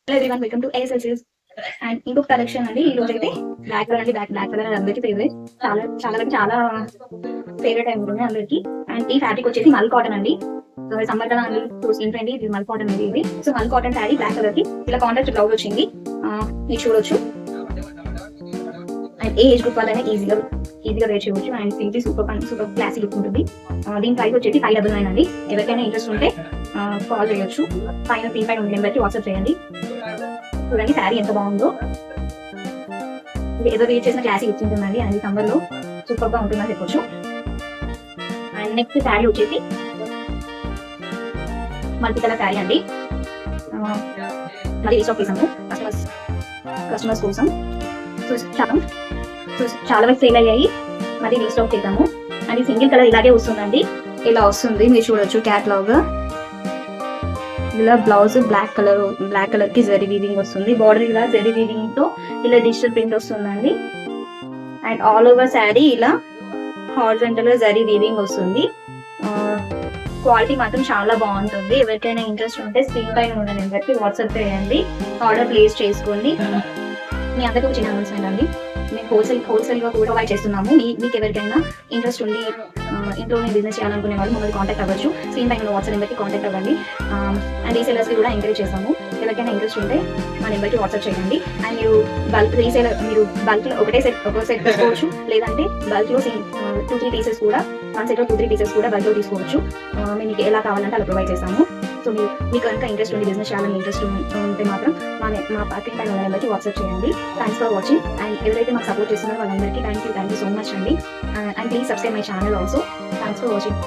Hello everyone, welcome to ASLCS and ఇంకొక collection అండి. ఈ రోజు అయితే బ్లాక్ కలర్ అండి. బ్లాక్ కలర్ అందరికీ ఫేవరెట్, చాలా చాలా అంటే చాలా ఫేవరెట్ అయి ఉంటుంది అందరికి. అండ్ ఈ ఫ్యాబ్రిక్ వచ్చేసి మల్ కాటన్ అండి. సో సమ్మర్ కదా అండి, చూసిన ఫ్రెండ్ ఇది మల్ కాటన్ అండి. ఇది సో మల్ కాటన్ శారీ బ్లాక్ కలర్ కి ఇలా కాంట్రాస్ట్ బ్లౌజ్ వచ్చింది. మీరు చూడొచ్చు. అండ్ ఏ ఏజ్ గ్రూప్ వాళ్ళైనా ఈజీగా వేర్ చేయవచ్చు. And simply super classy look ఉంటుంది. దీని ప్రైస్ వచ్చేసి 599 అండి. ఎవరికైనా ఇంట్రెస్ట్ ఉంటే కాల్ చేయొచ్చు. పైన స్క్రీన్ పైన ఉన్న నెంబర్కి వాట్సాప్ చేయండి. చూడండి శారీ ఎంత బాగుందో. ఏదో వేర్ చేసిన క్లాసీ లుక్ ఉంటుందండి. అండ్ సమ్మర్ లో సూపర్ గా ఉంటుందని చెప్పొచ్చు. అండ్ నెక్స్ట్ శారీ వచ్చేసి మల్టీ కలర్ శారీ అండి. మళ్ళీ రీస్టాక్ చేసాము కస్టమర్స్ కోసం. సో చాలా వరకు సేల్ అయ్యాయి, మళ్ళీ రీస్టాక్ చేద్దాము. అండ్ సింగిల్ కలర్ ఇలాగే వస్తుందండి. ఇలా వస్తుంది, మీరు చూడొచ్చు క్యాట్లాగ్. ఇలా బ్లౌజ్ బ్లాక్ కలర్ కి జరీ వీవింగ్ వస్తుంది. బార్డర్ ఇలా జరీ వీవింగ్ తో ఇలా డిజిటల్ ప్రింట్ వస్తుందండి. అండ్ ఆల్ ఓవర్ శారీ ఇలా హారిజాంటల్ గా జరీ వీవింగ్ వస్తుంది. క్వాలిటీ మాత్రం చాలా బాగుంటుంది. ఎవరికైనా ఇంట్రెస్ట్ ఉంటే స్క్రీన్ పైన ఉన్న నెంబర్కి వాట్సాప్ చేయండి. ఆర్డర్ ప్లేస్ చేసుకోండి. మీ అందరికీ ఒక చిన్న అనౌన్స్మెంట్ అండి. మేము హోల్సేల్ గా కూడా ప్రొవైడ్ చేస్తున్నాము. మీకు ఎవరికైనా ఇంట్రెస్ట్ ఉండి ఇంట్లో బిజినెస్ చేయాలనుకునే వాళ్ళు మమ్మల్ని కాంటాక్ట్ అవ్వచ్చు. స్క్రీన్ పైన వాట్సాప్ నెంబర్కి కాంటాక్ట్ అవ్వండి. అండ్ రీసేలర్స్ కి కూడా ఎంకరేజ్ చేస్తాము. ఎవరికైనా ఇంట్రెస్ట్ ఉంటే మా నెంబర్కి వాట్సాప్ చేయండి. అండ్ మీరు బల్క్ లో ఒక సెట్ తీసుకోవచ్చు. లేదంటే బల్క్ లో 2-3 పీసెస్ కూడా, 1 సెట్ 2-3 పీసెస్ కూడా బల్క్ లో తీసుకోవచ్చు. మేము మీకు ఎలా కావాలంటే అలా ప్రొవైడ్ చేస్తాము. సో మీకు కనుక ఇంట్రెస్ట్ ఉండి బిజినెస్ చేయాలని ఇంట్రెస్ట్ ఉంటే మాత్రం మా స్క్రీన్ పైన ఉన్న నెంబర్కి వాట్సాప్ చేయండి. Thanks for watching. అండ్ ఎవరైతే మాకు సపోర్ట్ చేస్తున్నారో వాళ్ళందరికీ థ్యాంక్ యూ సో మచ్ అండి. And please subscribe my channel also. Thanks for watching.